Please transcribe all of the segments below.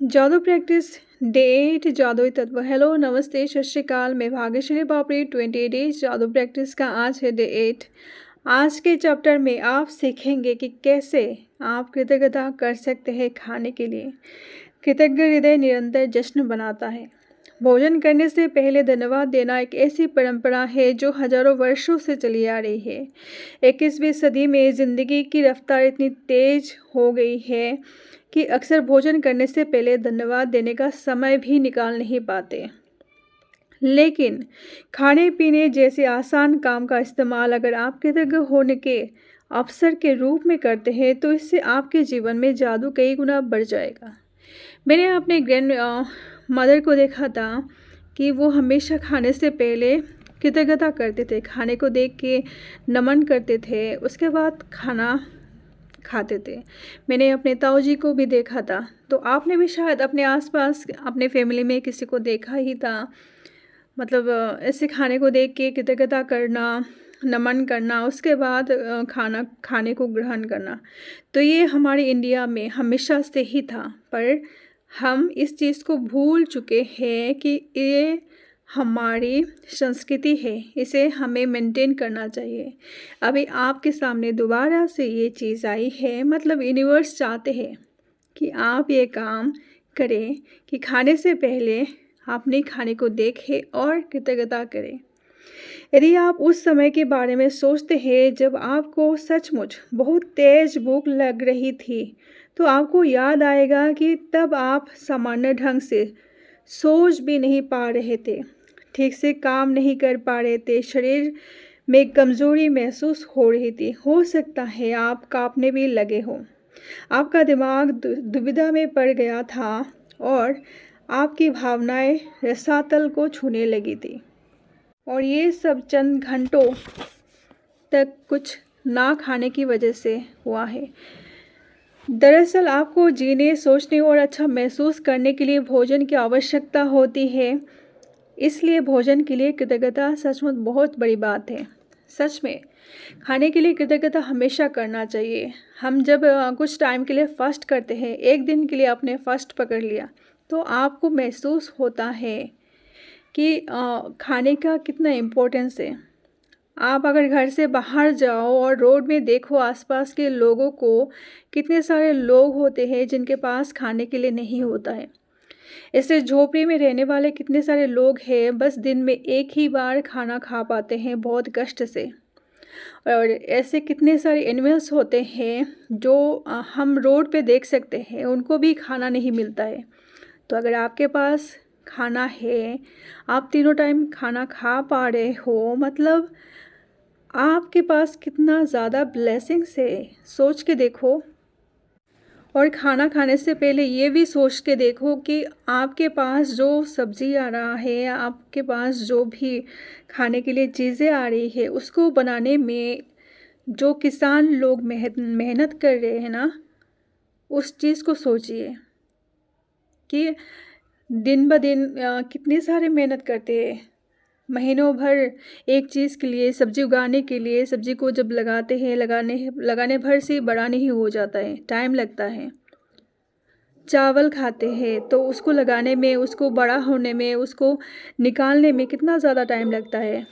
जादू practice day 8 जादुई तत्व। हेलो नमस्ते सत श्री अकाल। मैं भाग्यश्री बापरी 28 जादू प्रैक्टिस का आज है डे 8। आज के चैप्टर में आप सीखेंगे कि कैसे आप कृतज्ञता कर सकते हैं खाने के लिए। कृतज्ञ हृदय निरंतर जश्न बनाता है। भोजन करने से पहले धन्यवाद देना एक ऐसी परंपरा है जो हजारों वर्षों से चली आ रही है। 21वीं सदी में ज़िंदगी की रफ्तार इतनी तेज हो गई है कि अक्सर भोजन करने से पहले धन्यवाद देने का समय भी निकाल नहीं पाते। लेकिन खाने पीने जैसे आसान काम का इस्तेमाल अगर आप कृतज्ञ होने के अवसर के रूप में करते हैं तो इससे आपके जीवन में जादू कई गुना बढ़ जाएगा। मैंने अपने ग्रैंड मदर को देखा था कि वो हमेशा खाने से पहले कृतज्ञता करते थे, खाने को देख के नमन करते थे, उसके बाद खाना खाते थे। मैंने अपने ताऊ जी को भी देखा था, तो आपने भी शायद अपने आसपास अपने फैमिली में किसी को देखा ही था। मतलब ऐसे खाने को देख के कृतज्ञता करना, नमन करना, उसके बाद खाना खाने को ग्रहण करना। तो ये हमारे इंडिया में हमेशा से ही था, पर हम इस चीज़ को भूल चुके हैं कि ये हमारी संस्कृति है, इसे हमें मेंटेन करना चाहिए। अभी आपके सामने दोबारा से ये चीज़ आई है, मतलब यूनिवर्स चाहते हैं कि आप ये काम करें कि खाने से पहले अपने खाने को देखें और कृतज्ञता करें। यदि आप उस समय के बारे में सोचते हैं जब आपको सचमुच बहुत तेज भूख लग रही थी, तो आपको याद आएगा कि तब आप सामान्य ढंग से सोच भी नहीं पा रहे थे, ठीक से काम नहीं कर पा रहे थे, शरीर में कमज़ोरी महसूस हो रही थी। हो सकता है आप कांपने भी लगे हो, आपका दिमाग दुविधा में पड़ गया था और आपकी भावनाएं रसातल को छूने लगी थी। और ये सब चंद घंटों तक कुछ ना खाने की वजह से हुआ है। दरअसल आपको जीने, सोचने और अच्छा महसूस करने के लिए भोजन की आवश्यकता होती है। इसलिए भोजन के लिए कृतज्ञता सचमुच बहुत बड़ी बात है। सच में खाने के लिए कृतज्ञता हमेशा करना चाहिए। हम जब कुछ टाइम के लिए फ़ास्ट करते हैं, एक दिन के लिए आपने फ़ास्ट पकड़ लिया, तो आपको महसूस होता है कि खाने का कितना इम्पोर्टेंस है। आप अगर घर से बाहर जाओ और रोड में देखो आसपास के लोगों को, कितने सारे लोग होते हैं जिनके पास खाने के लिए नहीं होता है। ऐसे झोपड़ी में रहने वाले कितने सारे लोग हैं, बस दिन में एक ही बार खाना खा पाते हैं बहुत कष्ट से। और ऐसे कितने सारे एनिमल्स होते हैं जो हम रोड पे देख सकते हैं, उनको भी खाना नहीं मिलता है। तो अगर आपके पास खाना है, आप तीनों टाइम खाना खा पा रहे हो, मतलब आपके पास कितना ज़्यादा ब्लेसिंग्स है, सोच के देखो। और खाना खाने से पहले ये भी सोच के देखो कि आपके पास जो सब्ज़ी आ रहा है, आपके पास जो भी खाने के लिए चीज़ें आ रही है, उसको बनाने में जो किसान लोग मेहनत कर रहे हैं ना, उस चीज़ को सोचिए कि दिन ब दिन कितने सारे मेहनत करते हैं। महीनों भर एक चीज़ के लिए, सब्ज़ी उगाने के लिए, सब्ज़ी को जब लगाते हैं, लगाने भर से बड़ा नहीं हो जाता है, टाइम लगता है। चावल खाते हैं तो उसको लगाने में, उसको बड़ा होने में, उसको निकालने में कितना ज़्यादा टाइम लगता है।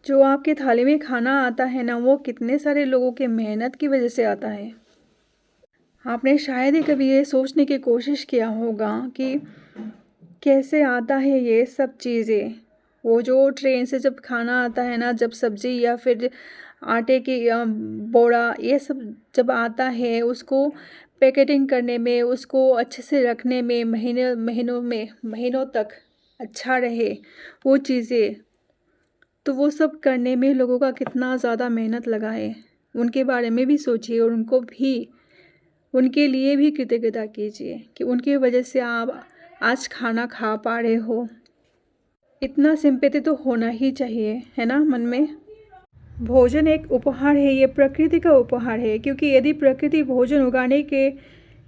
जो आपके थाली में खाना आता है ना, वो कितने सारे लोगों के मेहनत की वजह से आता है। आपने शायद ही कभी ये सोचने की कोशिश किया होगा कि कैसे आता है ये सब चीज़ें। वो जो ट्रेन से जब खाना आता है ना, जब सब्ज़ी या फिर आटे की बोरा, ये सब जब आता है, उसको पैकेटिंग करने में, उसको अच्छे से रखने में, महीनों तक अच्छा रहे वो चीज़ें, तो वो सब करने में लोगों का कितना ज़्यादा मेहनत लगा है। उनके बारे में भी सोचिए और उनके लिए भी कृतज्ञता कीजिए कि उनकी वजह से आप आज खाना खा पा रहे हो। इतना सिंपैथी तो होना ही चाहिए, है ना, मन में। भोजन एक उपहार है, ये प्रकृति का उपहार है, क्योंकि यदि प्रकृति भोजन उगाने के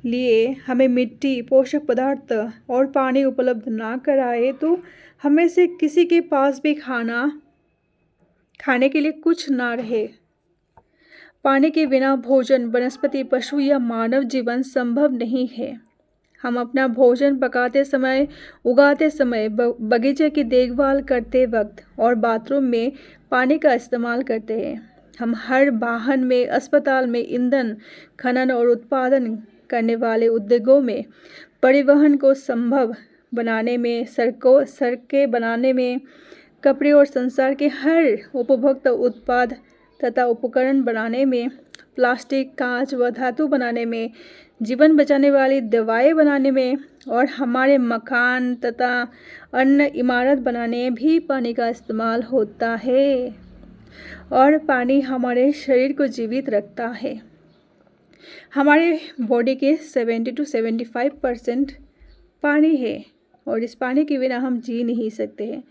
लिए हमें मिट्टी, पोषक पदार्थ और पानी उपलब्ध ना कराए, तो हमें से किसी के पास भी खाने के लिए कुछ ना रहे। पानी के बिना भोजन, वनस्पति, पशु या मानव जीवन संभव नहीं है। हम अपना भोजन पकाते समय, उगाते समय, बगीचे की देखभाल करते वक्त और बाथरूम में पानी का इस्तेमाल करते हैं। हम हर वाहन में, अस्पताल में, ईंधन खनन और उत्पादन करने वाले उद्योगों में, परिवहन को संभव बनाने में, सड़कें बनाने में, कपड़े और संसार के हर उपभोक्ता उत्पाद तथा उपकरण बनाने में, प्लास्टिक, कांच व धातु बनाने में, जीवन बचाने वाली दवाएं बनाने में और हमारे मकान तथा अन्य इमारत बनाने में भी पानी का इस्तेमाल होता है। और पानी हमारे शरीर को जीवित रखता है। हमारे बॉडी के 70 to 75% पानी है और इस पानी के बिना हम जी नहीं सकते हैं।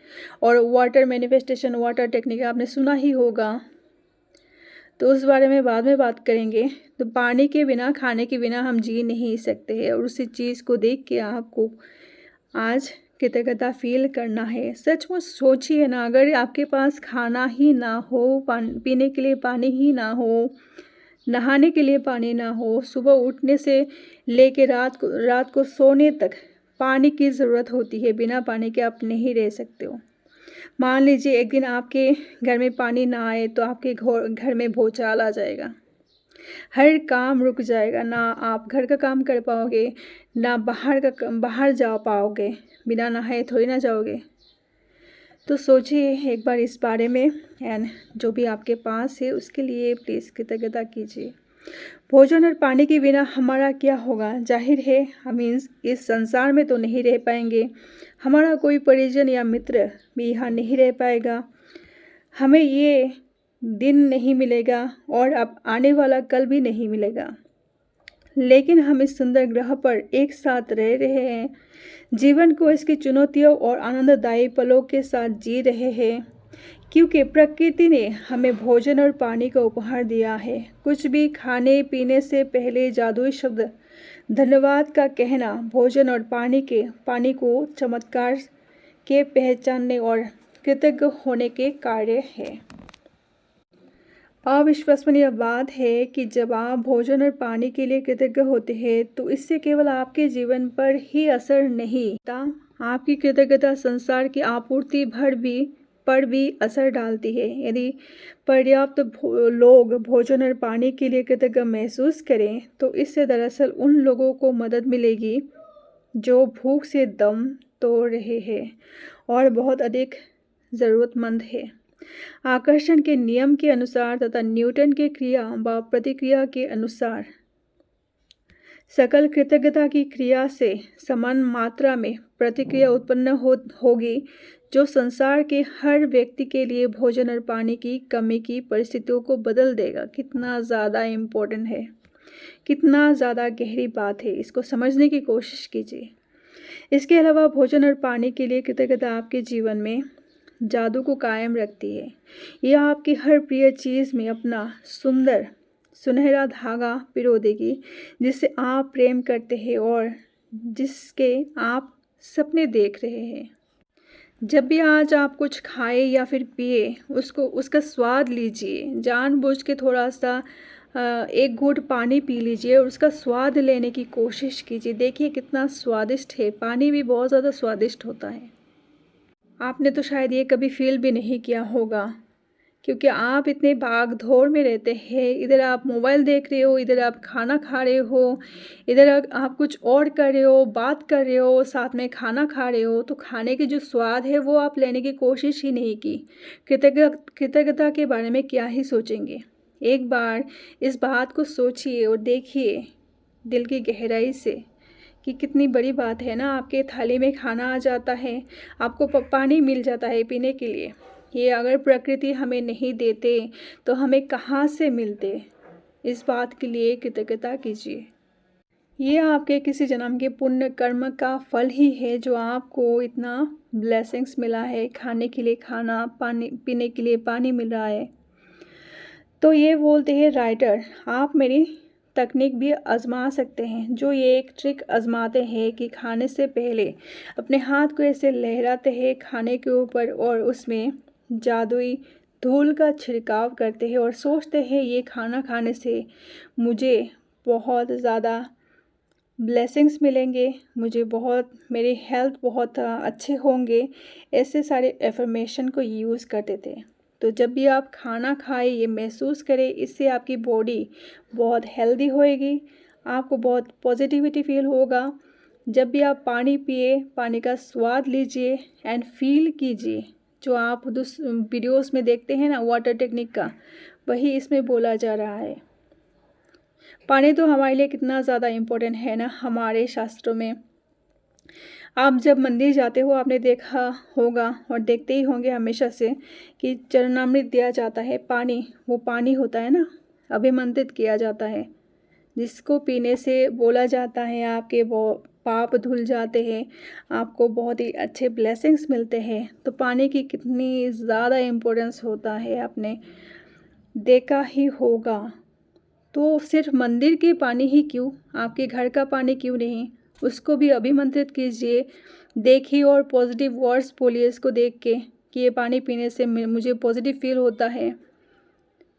और वाटर मैनिफेस्टेशन, वाटर टेक्निक आपने सुना ही होगा, तो उस बारे में बाद में बात करेंगे। तो पानी के बिना, खाने के बिना हम जी नहीं सकते हैं और उसी चीज़ को देख के आपको आज कृतज्ञता फील करना है। सचमुच सोचिए ना, अगर आपके पास खाना ही ना हो, पीने के लिए पानी ही ना हो, नहाने के लिए पानी ना हो, सुबह उठने से लेके रात को सोने तक पानी की ज़रूरत होती है। बिना पानी के आप नहीं रह सकते हो। मान लीजिए एक दिन आपके घर में पानी ना आए तो आपके घर में भूचाल आ जाएगा, हर काम रुक जाएगा, ना आप घर का काम कर पाओगे, ना बाहर जा पाओगे, बिना नहाए थोड़ी ना जाओगे। तो सोचिए एक बार इस बारे में, एंड जो भी आपके पास है उसके लिए प्लीज़ कृतज्ञता कीजिए। भोजन और पानी के बिना हमारा क्या होगा? जाहिर है हम इस संसार में तो नहीं रह पाएंगे, हमारा कोई परिजन या मित्र भी यहाँ नहीं रह पाएगा, हमें ये दिन नहीं मिलेगा और अब आने वाला कल भी नहीं मिलेगा। लेकिन हम इस सुंदर ग्रह पर एक साथ रह रहे हैं, जीवन को इसकी चुनौतियों और आनंददायी पलों के साथ जी रहे हैं, क्योंकि प्रकृति ने हमें भोजन और पानी का उपहार दिया है। कुछ भी खाने पीने से पहले जादुई शब्द धन्यवाद का कहना भोजन और पानी को चमत्कार के पहचानने और कृतज्ञ होने के कार्य है। अविश्वसनीय बात है कि जब आप भोजन और पानी के लिए कृतज्ञ होते हैं तो इससे केवल आपके जीवन पर ही असर नहीं होता, आपकी कृतज्ञता संसार की आपूर्ति पर भी असर डालती है। यदि पर्याप्त लोग भोजन और पानी के लिए कृतज्ञ महसूस करें तो इससे दरअसल उन लोगों को मदद मिलेगी जो भूख से दम तोड़ रहे हैं और बहुत अधिक ज़रूरतमंद है। आकर्षण के नियम के अनुसार तथा न्यूटन के क्रिया व प्रतिक्रिया के अनुसार सकल कृतज्ञता की क्रिया से समान मात्रा में प्रतिक्रिया उत्पन्न होगी, जो संसार के हर व्यक्ति के लिए भोजन और पानी की कमी की परिस्थितियों को बदल देगा। कितना ज़्यादा इम्पोर्टेंट है, कितना ज़्यादा गहरी बात है, इसको समझने की कोशिश कीजिए। इसके अलावा भोजन और पानी के लिए कृतज्ञता आपके जीवन में जादू को कायम रखती है। यह आपकी हर प्रिय चीज़ में अपना सुनहरा धागा पिरो देगी, जिससे आप प्रेम करते हैं और जिसके आप सपने देख रहे हैं। जब भी आज आप कुछ खाए या फिर पिए, उसका स्वाद लीजिए, जानबूझ के थोड़ा सा एक घूंट पानी पी लीजिए और उसका स्वाद लेने की कोशिश कीजिए। देखिए कितना स्वादिष्ट है, पानी भी बहुत ज़्यादा स्वादिष्ट होता है। आपने तो शायद ये कभी फील भी नहीं किया होगा, क्योंकि आप इतने भाग दौड़ में रहते हैं। इधर आप मोबाइल देख रहे हो, इधर आप खाना खा रहे हो, इधर आप कुछ और कर रहे हो, बात कर रहे हो, साथ में खाना खा रहे हो, तो खाने के जो स्वाद है वो आप लेने की कोशिश ही नहीं की। कृतज्ञता के बारे में क्या ही सोचेंगे। एक बार इस बात को सोचिए और देखिए दिल की गहराई से कि कितनी बड़ी बात है ना। आपके थाली में खाना आ जाता है, आपको पानी मिल जाता है पीने के लिए। ये अगर प्रकृति हमें नहीं देते तो हमें कहाँ से मिलते। इस बात के लिए कृतज्ञता कीजिए। ये आपके किसी जन्म के पुण्य कर्म का फल ही है जो आपको इतना ब्लेसिंग्स मिला है। खाने के लिए खाना, पानी पीने के लिए पानी मिल रहा है। तो ये बोलते हैं राइटर, आप मेरी तकनीक भी आजमा सकते हैं, जो ये एक ट्रिक आजमाते हैं कि खाने से पहले अपने हाथ को ऐसे लहराते हैं खाने के ऊपर और उसमें जादुई धूल का छिड़काव करते हैं और सोचते हैं ये खाना खाने से मुझे बहुत ज़्यादा ब्लेसिंग्स मिलेंगे, मुझे बहुत मेरी हेल्थ बहुत अच्छे होंगे, ऐसे सारे एफ़र्मेशन को यूज़ करते थे। तो जब भी आप खाना खाएँ ये महसूस करें, इससे आपकी बॉडी बहुत हेल्दी होएगी, आपको बहुत पॉज़िटिविटी फ़ील होगा। जब भी आप पानी पिए, पानी का स्वाद लीजिए एंड फ़ील कीजिए, जो आप वीडियोज़ में देखते हैं ना वाटर टेक्निक का, वही इसमें बोला जा रहा है। पानी तो हमारे लिए कितना ज़्यादा इम्पोर्टेंट है ना हमारे शास्त्रों में। आप जब मंदिर जाते हो आपने देखा होगा और देखते ही होंगे हमेशा से कि चरणामृत दिया जाता है, पानी, वो पानी होता है ना, अभिमंत्रित किया जाता है, जिसको पीने से बोला जाता है आपके वो पाप धुल जाते हैं, आपको बहुत ही अच्छे ब्लेसिंग्स मिलते हैं। तो पानी की कितनी ज़्यादा इम्पोर्टेंस होता है आपने देखा ही होगा। तो सिर्फ मंदिर के पानी ही क्यों, आपके घर का पानी क्यों नहीं, उसको भी अभिमंत्रित कीजिए, देखिए और पॉजिटिव वर्ड्स बोलिए इसको देख के कि ये पानी पीने से मुझे पॉजिटिव फील होता है,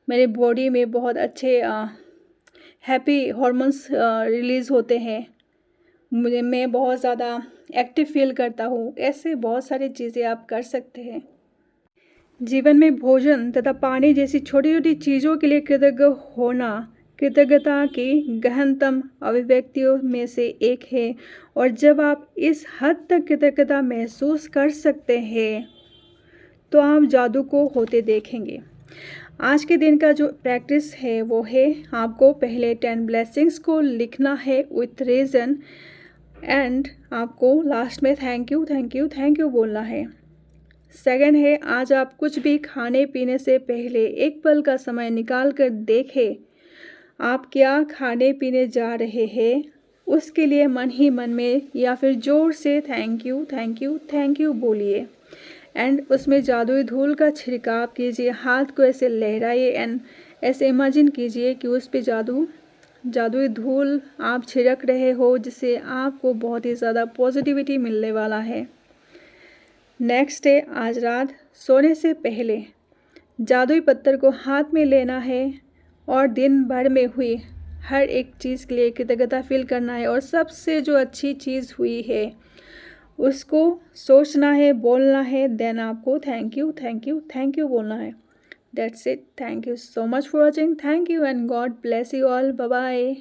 मेरे बॉडी में बहुत अच्छे हैप्पी हॉर्मोन्स रिलीज़ होते हैं, मैं बहुत ज़्यादा एक्टिव फील करता हूँ। ऐसे बहुत सारी चीज़ें आप कर सकते हैं। जीवन में भोजन तथा पानी जैसी छोटी छोटी चीज़ों के लिए कृतज्ञ होना कृतज्ञता की गहनतम अभिव्यक्तियों में से एक है, और जब आप इस हद तक कृतज्ञता महसूस कर सकते हैं तो आप जादू को होते देखेंगे। आज के दिन का जो प्रैक्टिस है वो है आपको पहले 10 ब्लेसिंग्स को लिखना है विथ रीज़न, एंड आपको लास्ट में thank you thank you thank you बोलना है। सेकंड है, आज आप कुछ भी खाने पीने से पहले एक पल का समय निकाल कर देखें आप क्या खाने पीने जा रहे हैं, उसके लिए मन ही मन में या फिर ज़ोर से thank you thank you thank you बोलिए, एंड उसमें जादुई धूल का छिड़काव कीजिए, हाथ को ऐसे लहराइए एंड ऐसे इमेजिन कीजिए कि उस पे जादुई धूल आप छिड़क रहे हो, जिससे आपको बहुत ही ज़्यादा पॉजिटिविटी मिलने वाला है। नेक्स्ट है, आज रात सोने से पहले जादुई पत्थर को हाथ में लेना है और दिन भर में हुई हर एक चीज़ के लिए कृतज्ञता फील करना है, और सबसे जो अच्छी चीज़ हुई है उसको सोचना है, बोलना है, देन आपको thank you thank you thank you बोलना है। That's it. Thank you so much for watching. Thank you and God bless you all. Bye bye.